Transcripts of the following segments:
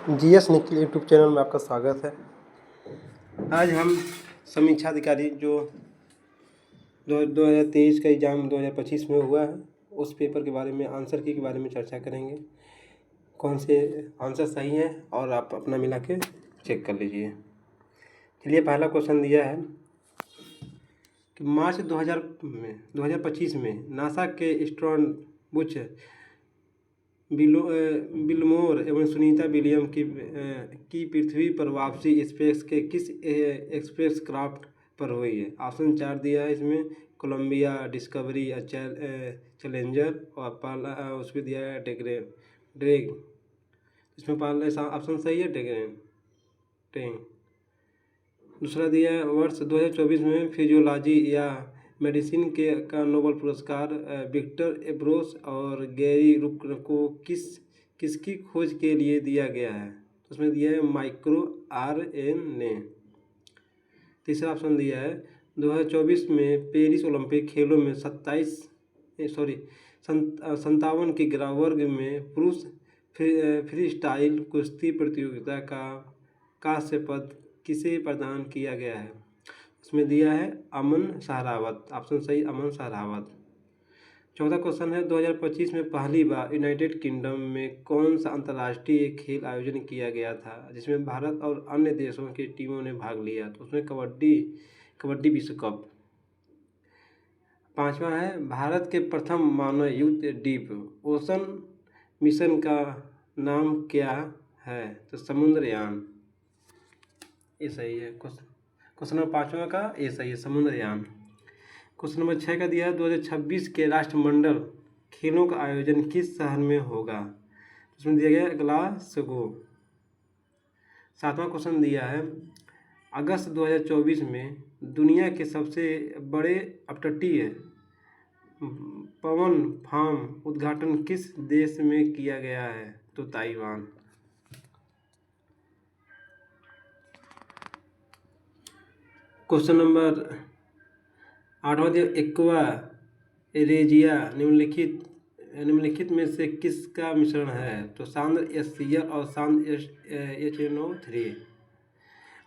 GS Nikhil YouTube channel में आपका स्वागत है। आज हम समीक्षा अधिकारी जो 2023 का एग्ज़ाम 2025 में हुआ है उस पेपर के बारे में आंसर की के बारे में चर्चा करेंगे। कौन से आंसर सही हैं और आप अपना मिला के चेक कर लीजिए। चलिए, पहला क्वेश्चन दिया है कि मार्च 2025 में नासा के स्टोन बुच बिलमोर एवं सुनीता विलियम की पृथ्वी पर वापसी स्पेस के किस एक्सप्रेस क्राफ्ट पर हुई है। ऑप्शन 4 दिया है इसमें, कोलंबिया, डिस्कवरी, चैलेंजर और पहला उसमें दिया है ड्रेग। इसमें पहला ऑप्शन सही है ड्रेग। दूसरा दिया है वर्ष 2024 में फिजियोलॉजी या मेडिसिन का नोबेल पुरस्कार विक्टर एब्रोस और गैरी रुक को किसकी खोज के लिए दिया गया है। तो उसमें दिया है माइक्रो RNA। तीसरा ऑप्शन दिया है 2024 में पेरिस ओलंपिक खेलों में 57 के वर्ग में पुरुष फ्री स्टाइल कुश्ती प्रतियोगिता का कांस्य पद किसे प्रदान किया गया है। उसमें दिया है अमन सहरावत। ऑप्शन सही अमन सहरावत। चौथा क्वेश्चन है 2025 में पहली बार यूनाइटेड किंगडम में कौन सा अंतर्राष्ट्रीय खेल आयोजन किया गया था जिसमें भारत और अन्य देशों की टीमों ने भाग लिया। तो उसमें कबड्डी विश्व कप। पांचवा है भारत के प्रथम मानव युक्त डीप ओशन मिशन का नाम क्या है। तो समुद्रयान। ये सही है। क्वेश्चन नंबर 5वां का ये सही है, समुद्रयान। क्वेश्चन नंबर 6 का दिया है 2026 के राष्ट्रमंडल खेलों का आयोजन किस शहर में होगा। उसमें दिया गया ग्लासगो। 7वां क्वेश्चन दिया है अगस्त 2024 में दुनिया के सबसे बड़े अपतटीय पवन फार्म उद्घाटन किस देश में किया गया है। तो ताइवान। क्वेश्चन नंबर 8वां दिया एक्वा रेजिया निम्नलिखित में से किसका मिश्रण है। तो सांद्र HCl और सांद्र HNO3।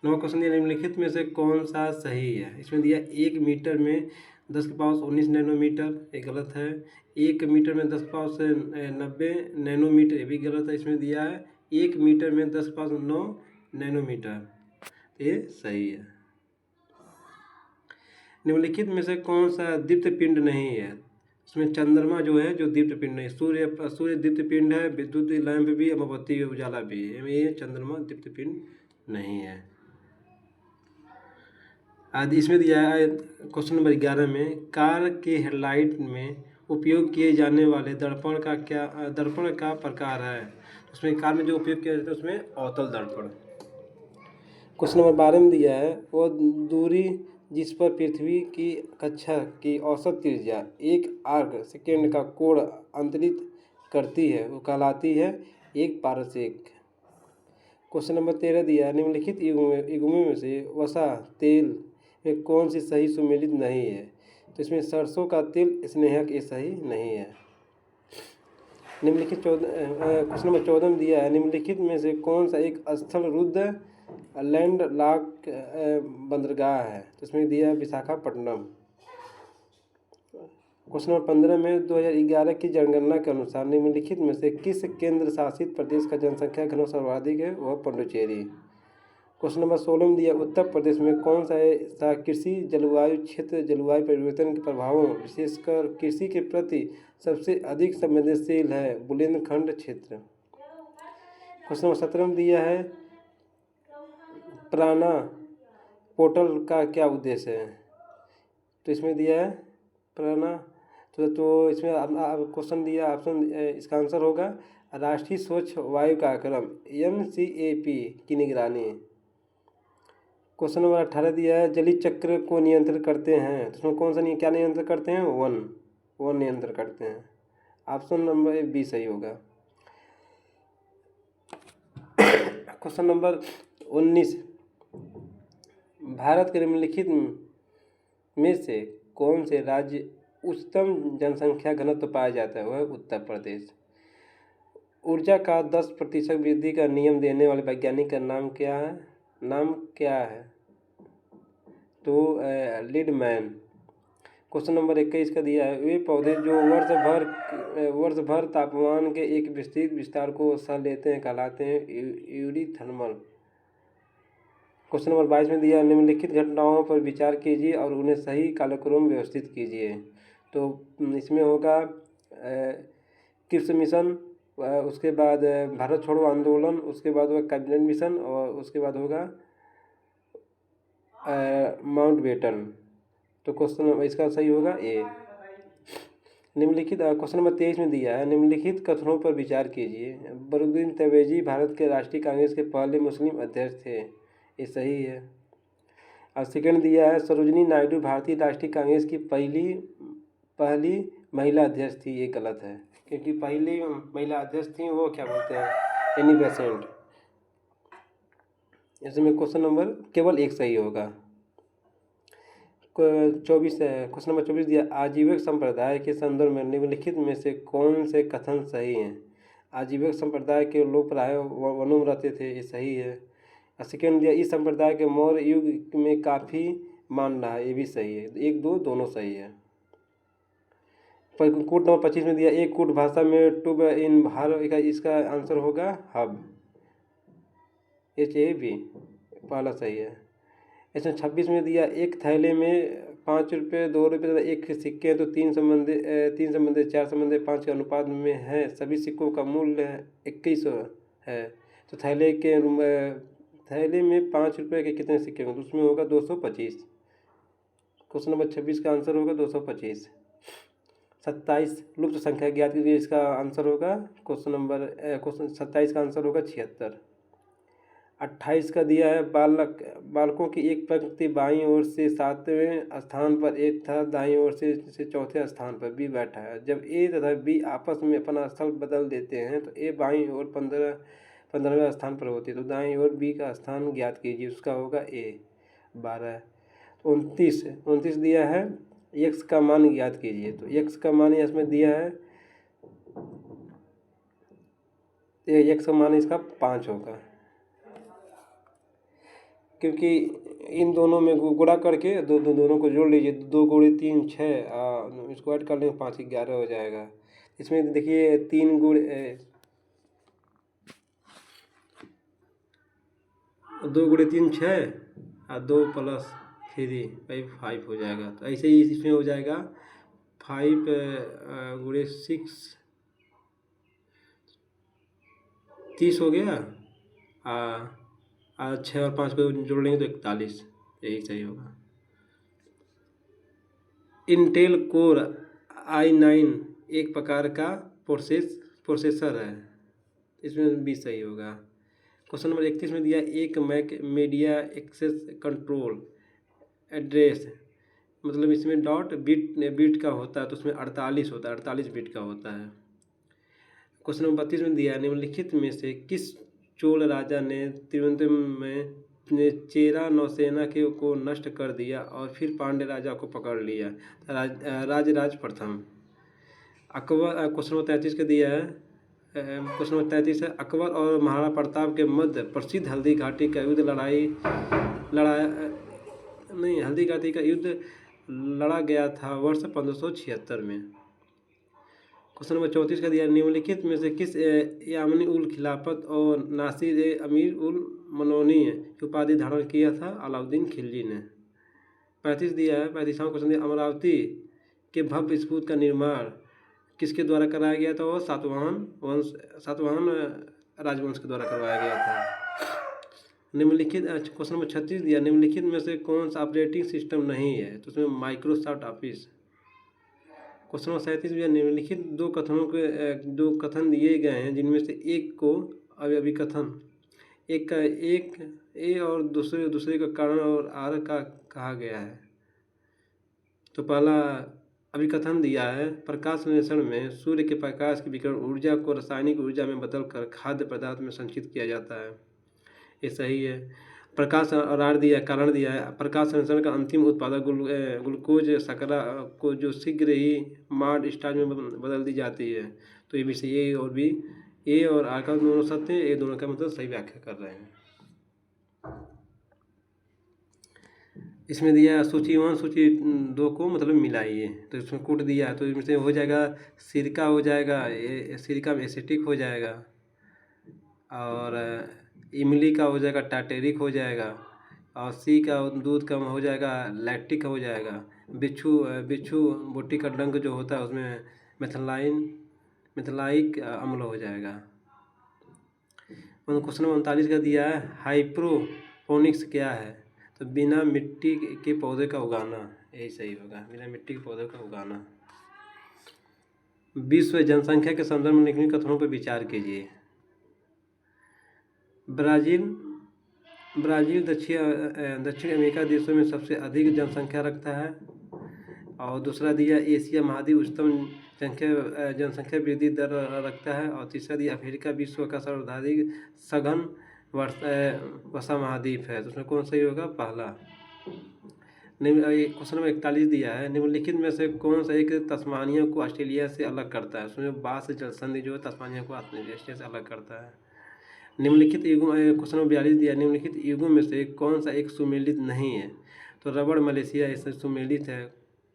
9वां क्वेश्चन दिया निम्नलिखित में से कौन सा सही है। इसमें दिया 1 मीटर में 10⁻19 नैनोमीटर, ये गलत है। 1 मीटर में 10⁻90 नैनोमीटर, ये भी गलत है। इसमें दिया है 1 मीटर में 10⁻9 नैनोमीटर, ये सही है। निम्नलिखित में से कौन सा दीप्त पिंड नहीं है। उसमें चंद्रमा जो है जो दीप्त पिंड नहीं, सूर्य दीप्त पिंड है, विद्युत लैंप भी, मोमबत्ती उजाला भी है, ये चंद्रमा दीप्त पिंड नहीं है। आदि इसमें दिया है क्वेश्चन नंबर 11 में कार के हेडलाइट में उपयोग किए जाने वाले दर्पण का प्रकार है। उसमें कार में जो उपयोग किया जाता है उसमें अवतल दर्पण। क्वेश्चन नंबर 12 में दिया है वो दूरी जिस पर पृथ्वी की कक्षा की औसत त्रिज्या 1 आर्क सेकेंड का कोण अंतरित करती है वो कहलाती है 1 पारसेक। क्वेश्चन नंबर 13 दिया निम्नलिखित युग्मों में से वसा तेल में कौन सी सही सुमेलित नहीं है। तो इसमें सरसों का तेल स्नेहक ये सही नहीं है। निम्नलिखित क्वेश्चन नंबर 14 में दिया है निम्नलिखित में से कौन सा एक स्थल रुद्ध लैंडलॉक बंदरगाह है। तो इसमें दिया है विशाखापट्टनम। क्वेश्चन नंबर 15 में 2011 की जनगणना के अनुसार निम्नलिखित में से किस केंद्र शासित प्रदेश का जनसंख्या घनत्व सर्वाधिक है, वह पुडुचेरी। क्वेश्चन नंबर 16 में दिया उत्तर प्रदेश में कौन सा कृषि जलवायु क्षेत्र जलवायु परिवर्तन के प्रभावों विशेषकर कृषि के प्रति सबसे अधिक संवेदनशील है, बुंदेलखंड क्षेत्र। क्वेश्चन नंबर 17 में दिया है प्राणा पोर्टल का क्या उद्देश्य है। तो इसमें दिया है प्राणा तो इसमें क्वेश्चन दिया ऑप्शन इसका आंसर होगा राष्ट्रीय स्वच्छ वायु कार्यक्रम NCAP की निगरानी। क्वेश्चन नंबर 18 दिया है जलीय चक्र को नियंत्रित करते हैं। तो उसमें कौन सा क्या नियंत्रण करते हैं, वन नियंत्रण करते हैं। ऑप्शन नंबर B सही होगा। क्वेश्चन नंबर 19 भारत के निम्नलिखित में से कौन से राज्य उच्चतम जनसंख्या घनत्व पाया जाता है, वह उत्तर प्रदेश। ऊर्जा का 10% वृद्धि का नियम देने वाले वैज्ञानिक का नाम क्या है? तो लिडमैन। क्वेश्चन नंबर 21 का दिया है, वे पौधे जो वर्ष भर तापमान के एक विस्तृत विस्तार को सह लेते हैं कहलाते हैं यूरीथर्मल। क्वेश्चन नंबर 22 में दिया, निम्नलिखित घटनाओं पर विचार कीजिए और उन्हें सही कालक्रम में व्यवस्थित कीजिए। तो इसमें होगा क्रिप्स मिशन, उसके बाद भारत छोड़ो आंदोलन, उसके बाद होगा कैबिनेट मिशन और उसके बाद होगा माउंटबेटन। तो क्वेश्चन इसका सही होगा ए। निम्नलिखित क्वेश्चन नंबर 23 में दिया है, निम्नलिखित कथनों पर विचार कीजिए। बरुद्दीन तवेजी भारत के राष्ट्रीय कांग्रेस के पहले मुस्लिम अध्यक्ष थे, ये सही है। और सेकंड दिया है, सरोजिनी नायडू भारतीय राष्ट्रीय कांग्रेस की पहली महिला अध्यक्ष थी, ये गलत है क्योंकि पहली महिला अध्यक्ष थी वो क्या बोलते हैं, एनी बेसेंट। इसमें क्वेश्चन नंबर केवल एक सही होगा। 24 क्वेश्चन नंबर 24 दिया, आजीविक संप्रदाय के संदर्भ में निम्नलिखित में से कौन से कथन सही हैं? आजीविक संप्रदाय के लोग प्राय वनों में रहते थे, ये सही है। सेकेंड दिया, इस संप्रदाय के मौर्य युग में काफ़ी मान रहा है, ये भी सही है। 1, 2 दोनों सही है। कोड नंबर 25 में दिया, एक कूट भाषा में टुब इन भार, इसका आंसर होगा हब, HAB, पहला सही है। इसमें 26 में दिया, एक थैले में 5 रुपये 2 रुपये तथा एक सिक्के हैं तो 3 संबंधित 4 संबंधित 5 के अनुपात में है, सभी सिक्कों का मूल्य 2100 है। तो थैले में 5 रुपये के कितने सिक्के होंगे? तो उसमें होगा 225। क्वेश्चन नंबर 26 का आंसर होगा 225। 27 लुप्त संख्या ज्ञात कीजिए, इसका आंसर होगा क्वेश्चन 27 का आंसर होगा 76। 28 का दिया है, बालकों की एक पंक्ति बाईं ओर से 7वें स्थान पर ए तथा दाईं ओर से चौथे स्थान पर बी बैठा है। जब ए तथा बी आपस में अपना स्थल बदल देते हैं तो ए बाईं ओर 15वें स्थान पर होती है, तो दाईं ओर बी का स्थान ज्ञात कीजिए, उसका होगा ए 12। 29 दिया है, x का मान ज्ञात कीजिए। तो x का मान इसमें दिया है, x का मान इसका 5 होगा क्योंकि इन दोनों में गुणा करके दोनों को जोड़ लीजिए, 2 गुणे 3 6, इसको ऐड कर लेंगे 5 11 हो जाएगा। इसमें देखिए 3 गुणे 2 गुणे 3 6 और 2 + 3 5 हो जाएगा। तो ऐसे ही इसमें हो जाएगा 5 गुणे 6 30 हो गया, 6 और 5 को जोड़ लेंगे तो 41, यही सही होगा। इंटेल कोर i9 एक प्रकार का प्रोसेसर है, इसमें भी सही होगा। क्वेश्चन नंबर 31 में दिया, एक MAC media access control address, मतलब इसमें डॉट बिट का होता है तो उसमें 48 होता है, 48 बिट का होता है। क्वेश्चन नंबर 32 में दिया, निम्नलिखित में से किस चोल राजा ने त्रिवेंद्रम में चेरा नौसेना को नष्ट कर दिया और फिर पांड्य राजा को पकड़ लिया? राजराज प्रथम। अकबर। क्वेश्चन नंबर 33 का दिया है, क्वेश्चन नंबर 33 है, अकबर और महाराणा प्रताप के मध्य प्रसिद्ध हल्दी घाटी का युद्ध हल्दी घाटी का युद्ध लड़ा गया था वर्ष 1576 में। क्वेश्चन नंबर 34 का दिया, निम्नलिखित में से किस यामनी उल खिलाफत और नासिर अमीर उल मनोनी की उपाधि धारण किया था? अलाउद्दीन खिलजी ने। 35 दिया है, 35वां क्वेश्चन दिया, अमरावती के भव्य स्तूप का निर्माण किसके द्वारा कराया गया था? वो सातवाहन राजवंश के द्वारा करवाया गया था। निम्नलिखित क्वेश्चन नंबर 36 दिया, निम्नलिखित में से कौन सा ऑपरेटिंग सिस्टम नहीं है? तो उसमें माइक्रोसॉफ्ट ऑफिस। क्वेश्चन नंबर 37 दिया, निम्नलिखित दो कथन दिए गए हैं जिनमें से एक को अभिकथन एक का एक ए और दूसरे का कारण और आर का कहा गया है। तो पहला अभिकथन दिया है, प्रकाश संश्लेषण में सूर्य के प्रकाश की विकिरण ऊर्जा को रासायनिक ऊर्जा में बदलकर खाद्य पदार्थ में संचित किया जाता है, ये सही है। प्रकाश और आर दिया, कारण दिया है, प्रकाश संश्लेषण का अंतिम उत्पादक ग्लूकोज शर्करा को जो शीघ्र ही माड स्टार्च में बदल दी जाती है, तो ये भी सही है और भी ए और आर का दोनों सत्य है, ये दोनों का मतलब सही व्याख्या कर रहे हैं। इसमें दिया सूची 1 सूची 2 को मतलब मिलाइए, तो इसमें कूट दिया है, तो इसमें हो जाएगा सिरका हो जाएगा, सिरका में एसिटिक हो जाएगा, और इमली का हो जाएगा टाटेरिक हो जाएगा, और सी का दूध का हो जाएगा लैक्टिक हो जाएगा, बिच्छू बोटी का डंक जो होता है उसमें मिथलाइक अम्ल हो जाएगा। क्वेश्चन नंबर 39 का दिया है हाइड्रोपोनिक्स क्या है, तो बिना मिट्टी के पौधे का उगाना, यही सही होगा, बिना मिट्टी के पौधे का उगाना। विश्व जनसंख्या के संदर्भ में निम्नलिखित कथनों पर विचार कीजिए। ब्राज़ील दक्षिण अमेरिका देशों में सबसे अधिक जनसंख्या रखता है, और दूसरा दिया एशिया महाद्वीप उच्चतम जनसंख्या वृद्धि दर रखता है, और तीसरा दिया अफ्रीका विश्व का सर्वाधिक सघन वर्षा महाद्वीप है, तो उसमें कौन सही होगा, पहला। क्वेश्चन नंबर 41 दिया है, निम्नलिखित में से कौन सा एक तस्मानिया को ऑस्ट्रेलिया से अलग करता है, उसमें बास जल संधि जो है तस्मानिया को ऑस्ट्रेलिया से अलग करता है। निम्नलिखित युगों, क्वेश्चन नंबर 42 दिया, निम्नलिखित युगों में से कौन सा एक सुमेलित नहीं है, तो रबड़ मलेशिया इससे सुमेलित है,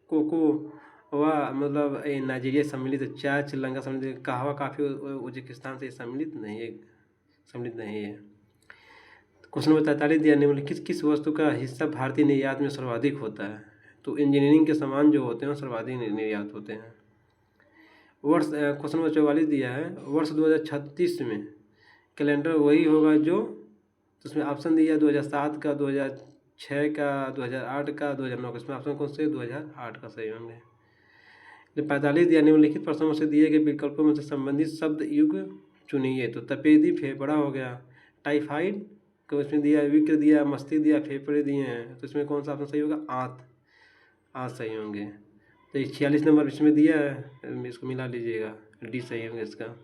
कोको वह मतलब नाइजीरिया सम्मिलित है, चाय श्रीलंका सम्मिलित है, कहवा काफ़ी उज्बेकिस्तान से सम्मिलित नहीं है। क्वेश्चन नंबर 43 दिया, निम्नलिखित किस वस्तु का हिस्सा भारतीय निर्यात में सर्वाधिक होता है, तो इंजीनियरिंग के सामान जो होते हैं सर्वाधिक निर्यात होते हैं। क्वेश्चन नंबर 44 दिया है, वर्ष 2036 में कैलेंडर वही होगा जो, तो उसमें ऑप्शन दिया 2007 का, 2006 का, 2008 का, 2009 का, इसमें ऑप्शन कौन से 2008 का सही होंगे। 45 दिया, निम्नलिखित प्रश्नों से दिए गए विकल्पों में से संबंधित शब्द युग चुनिए, तो तपेदी फेफड़ा हो गया, टाइफाइड को इसमें दिया, विक्र दिया, मस्तिष्क दिया, फेफड़े दिए हैं, तो इसमें कौन सा ऑप्शन सही होगा, आंत सही होंगे। तो 46 नंबर इसमें दिया है, इसको मिला लीजिएगा, डी सही होंगे इसका।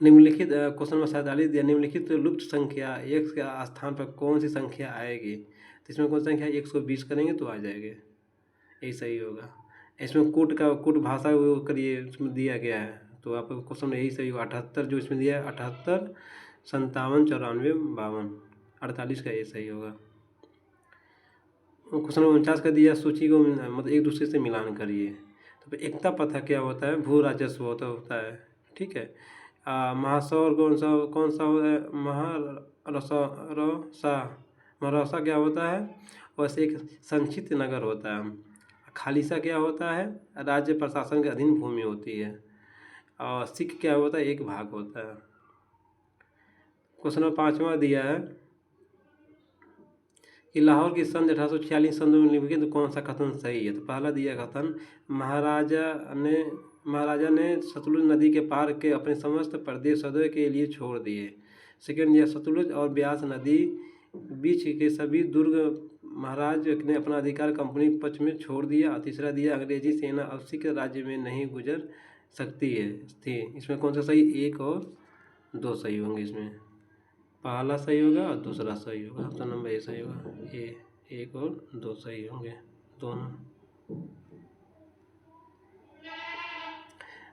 निम्नलिखित क्वेश्चन नंबर 47 दिया, निम्नलिखित लुप्त संख्या x के स्थान पर कौन सी संख्या आएगी, तो इसमें कौन सी संख्या 120 करेंगे तो आ जाएगी, यही सही होगा। इसमें कूट भाषा वो करिए, उसमें दिया गया है, तो आपको क्वेश्चन यही सही होगा। 78 जो इसमें दिया है 78, 57, 94, 52, 48 का ये सही होगा। क्वेश्चन नंबर 49 का दिया, सूची को मतलब एक दूसरे से मिलान करिए, तो एकता पथा क्या होता है, भू राजस्व होता है, ठीक है। महासौर कौन सा होता है, महारसा क्या होता है, वैसे एक संक्षिप्त नगर होता है। खालिसा क्या होता है, राज्य प्रशासन के अधीन भूमि होती है, और सिख क्या होता है, एक भाग होता है। क्वेश्चन नंबर 5वां दिया है कि लाहौर की सन 1846 सन में निम्नलिखित तो कौन सा कथन सही है, तो पहला दिया कथन, महाराजा ने सतलुज नदी के पार के अपने समस्त प्रदेश सदैव के लिए छोड़ दिए। सेकेंड दिया, सतलुज और ब्यास नदी बीच के सभी दुर्ग महाराज ने अपना अधिकार कंपनी पक्ष में छोड़ दिया। और तीसरा दिया, अंग्रेजी सेना अब सिख राज्य में नहीं गुजर सकती थी। इसमें कौन सा सही, 1 और 2 सही होंगे, इसमें पहला सही होगा और दूसरा सही होगा, ऑप्शन नंबर ए सही होगा, 1 और 2 सही होंगे दोनों।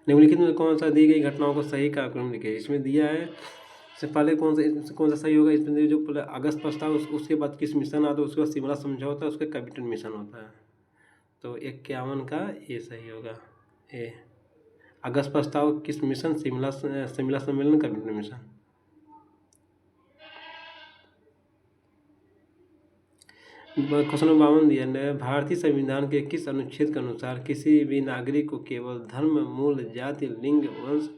निम्नलिखित में कौन सा दी गई घटनाओं को सही कार्यक्रम लिखे, इसमें दिया है से पहले कौन सा सही होगा, इसमें जो पहले अगस्त प्रस्ताव उसके बाद किस मिशन आता है, उसके बाद शिमला समझौता, उसके कैपिटल मिशन होता है, तो 51 का ये सही होगा, ए अगस्त प्रस्ताव किस मिशन, शिमला सम्मेलन, कैपिटल मिशन। क्वेश्चन नंबर 52 दिया, भारतीय संविधान के किस अनुच्छेद के अनुसार किसी भी नागरिक को केवल धर्म, मूल, जाति, लिंग, वंश,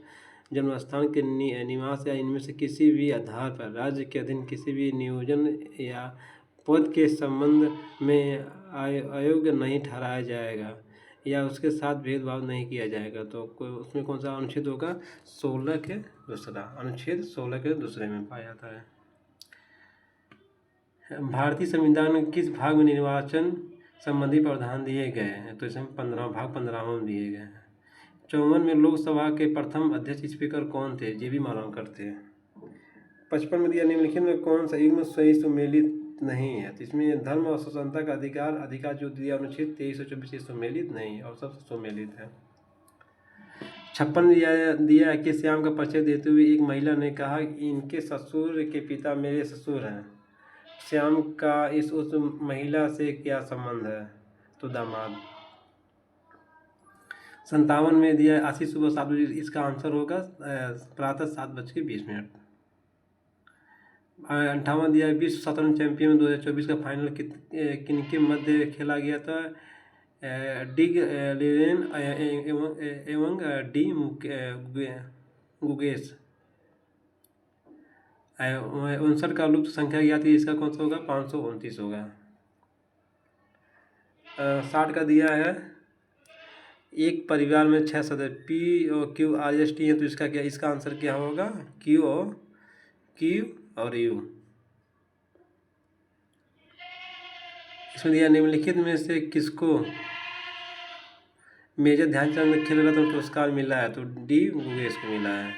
जन्मस्थान के निवास या इनमें से किसी भी आधार पर राज्य के अधीन किसी भी नियोजन या पद के संबंध में अयोग्य नहीं ठहराया जाएगा या उसके साथ भेदभाव नहीं किया जाएगा, तो उसमें कौन सा अनुच्छेद होगा, 16 के दूसरा, अनुच्छेद 16 के दूसरे में पाया जाता है। भारतीय संविधान के किस भाग में निर्वाचन संबंधी प्रावधान दिए गए हैं, तो इसमें 15वां में दिए गए हैं। 54 में लोकसभा के प्रथम अध्यक्ष स्पीकर कौन थे, JB मालवकर थे। 55 में दिया, निम्नलिखित में कौन सा युग्म सही सुमेलित नहीं है, तो इसमें धर्म और स्वतंत्रता का अधिकार जो दिया अनुच्छेद 2324 सुमेलित नहीं और सबसे सुमेलित है। 56 दिया कि श्याम का परिचय देते हुए एक महिला ने कहा, इनके ससुर के पिता मेरे ससुर हैं। श्याम का उस महिला से क्या संबंध है? तो दामाद। 57 में दिया आज ही सुबह 7 बजे, इसका आंसर होगा प्रातः 7:20। 58 दिया है विश्व शतरंज चैंपियन 2024 का फाइनल किनके मध्य खेला गया था? डिग लेरेन एवं डी गुगेस। 59 का लुप्त संख्या ज्ञात है, इसका कौन सा होगा? 529 होगा। 60 का दिया है एक परिवार में 6 सदस्य पी और क्यू आर एस टी है, तो इसका आंसर क्या होगा? क्यू और यू। इसमें दिया निम्नलिखित में से किसको मेजर ध्यानचंद खेल रत्न पुरस्कार मिला है? तो डी गुगेश को मिला है।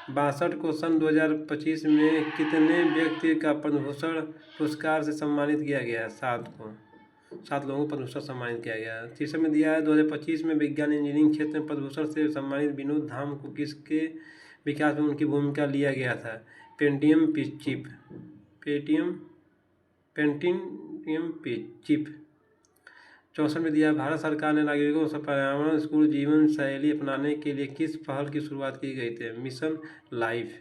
62 को सन 2025 में कितने व्यक्ति का पद्म भूषण पुरस्कार से सम्मानित किया गया है? 7 लोगों को पद्म भूषण सम्मानित किया गया है। 30 में दिया है 2025 में विज्ञान इंजीनियरिंग क्षेत्र में पद्म भूषण से सम्मानित विनोद धाम को किसके विकास में उनकी भूमिका लिया गया था? Pentium chip. 64 में दिया भारत सरकार ने नागरिकों से पर्यावरण स्कूल जीवन शैली अपनाने के लिए किस पहल की शुरुआत की गई थी? Mission life.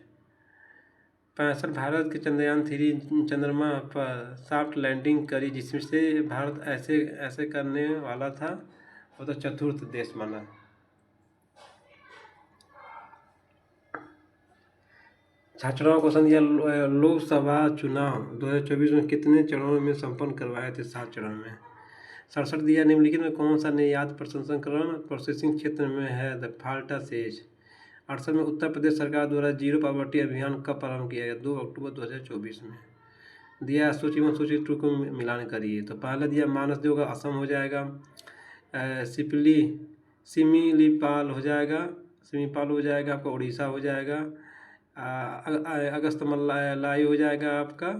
65 भारत के चंद्रयान 3 चंद्रमा पर सॉफ्ट लैंडिंग करी, जिसमें से भारत ऐसे करने वाला था, वो तो चतुर्थ देश बना। छात्रों को क्वेश्चन दिया लोकसभा चुनाव 2024 में कितने चरणों में संपन्न करवाए थे? 7 चरण में। 67 दिया निम्नलिखित में कौन सा निर्यात प्रसंस्करण प्रोसेसिंग क्षेत्र में है? The Falta says. 68 में उत्तर प्रदेश सरकार द्वारा जीरो पॉवर्टी अभियान कब प्रारंभ किया गया? 2 अक्टूबर 2024 में। दिया सूची 1 सूची 2 को मिलान करिए, तो पहला दिया मानसदेव का असम हो जाएगा, सिमिलीपाल हो जाएगा आपका उड़ीसा हो जाएगा, अगस्त मल्लाई हो जाएगा आपका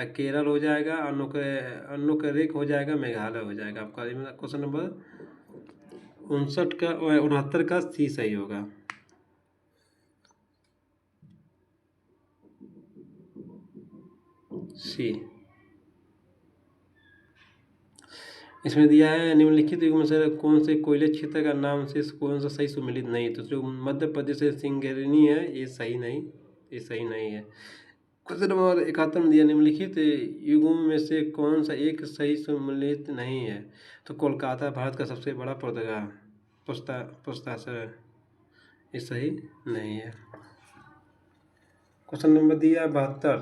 केरल हो जाएगा, अनुकरेक हो जाएगा मेघालय हो जाएगा आपका। क्वेश्चन नंबर 69 का सी सही होगा। सी। इसमें दिया है निम्नलिखित युग में से कौन से कोयले क्षेत्र का नाम से कौन सा सही सुमिलित नहीं? तो जो मध्य प्रदेश से सिंगरेनी है, ये सही नहीं है। क्वेश्चन नंबर 71 में दिया निम्नलिखित युगों में से कौन सा एक सही सम्मिलित नहीं है? तो कोलकाता भारत का सबसे बड़ा पुस्ताश्रय, ये सही नहीं है। क्वेश्चन नंबर दिया 72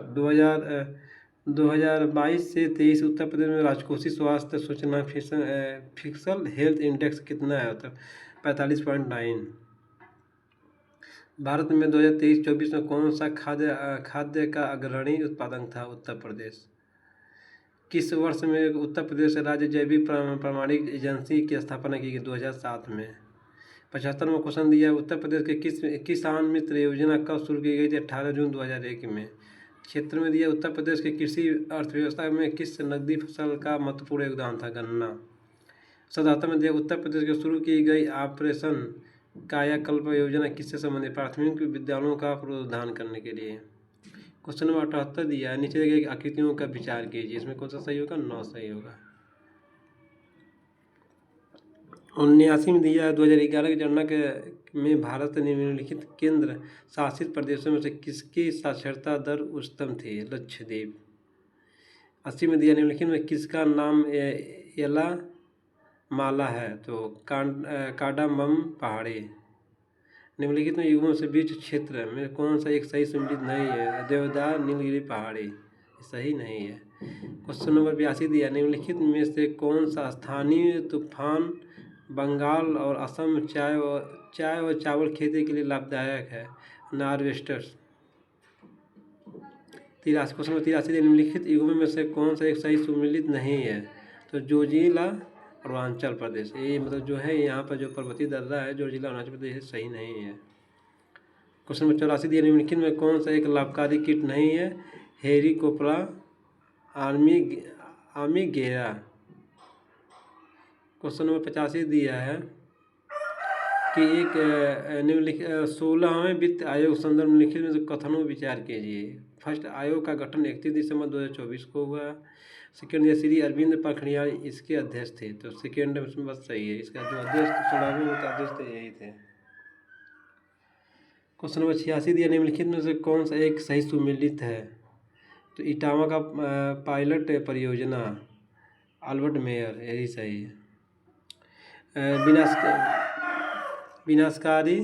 2022 से 23 उत्तर प्रदेश में राजकोषीय स्वास्थ्य सूचना फिक्सल हेल्थ इंडेक्स कितना है? तो 45.9। भारत में 2023-24 में कौन सा खाद्य का अग्रणी उत्पादक था? उत्तर प्रदेश। किस वर्ष में उत्तर प्रदेश राज्य जैविक प्रमाणिक एजेंसी की स्थापना की गई? 2007 में। 75 में क्वेश्चन दिया उत्तर प्रदेश के किसान मित्र योजना कब शुरू की गई थी? 18 जून 2001 में। क्षेत्र में दिया उत्तर प्रदेश के कृषि अर्थव्यवस्था में किस नकदी फसल का महत्वपूर्ण योगदान था? गन्ना। 77 में दिया उत्तर प्रदेश के शुरू की गई ऑपरेशन कायाकल्प योजना किससे संबंधित? प्राथमिक विद्यालयों का पुनरुद्धार करने के लिए। क्वेश्चन नंबर 78 दिया है नीचे दिए गई आकृतियों का विचार कीजिए, इसमें कौन सा सही होगा? 9 सही होगा। 79 में दिया है 2011 की जनगणना में भारत निम्नलिखित केंद्र शासित प्रदेशों में से किसकी साक्षरता दर उच्चतम थी? लक्षद्वीप। 80 में दिया निम्नलिखित में किसका नाम एला माला है? तो कार्डामम पहाड़ी। निम्नलिखित में युगों से बीच क्षेत्र में कौन सा एक सही सम्मिलित नहीं है? देवदार नीलगिरी पहाड़ी, सही नहीं है। क्वेश्चन नंबर 82 दिया निम्नलिखित में से कौन सा स्थानीय तूफान बंगाल और असम चाय और चावल खेती के लिए लाभदायक है? नार्वेस्टर्स। 83 क्वेश्चन नंबर 83 निम्नलिखित युगों में से कौन सा एक सही सुमिलित नहीं है? तो जोजिला अरुणाचल प्रदेश, ये मतलब जो है यहाँ पर जो पर्वतीय दर्रा है जोजिला अरुणाचल प्रदेश सही नहीं है। क्वेश्चन नंबर 84 दिया निम्नलिखित में कौन सा एक लाभकारी कीट नहीं है? हेरिकोप्रा आर्मीगेरा। क्वेश्चन नंबर 85 दिया है कि एक निम्नलिखित 16वें वित्त आयोग संदर्भ निम्नलिखित में से कथनों पर विचार कीजिए। फर्स्ट, आयोग का गठन 31 दिसंबर 2024 को हुआ। सेकेंड, ये श्री अरविंद पखनियाल इसके अध्यक्ष थे, तो सेकेंड उसमें बस सही है। इसका जो अध्यक्ष 16वें अध्यक्ष थे यही थे। क्वेश्चन नंबर 86 दिया, निम्नलिखित में से कौन सा एक सही सुमेलित है? तो इटावा का पायलट परियोजना, अल्बर्ट मेयर, यही सही है। विनाशकारी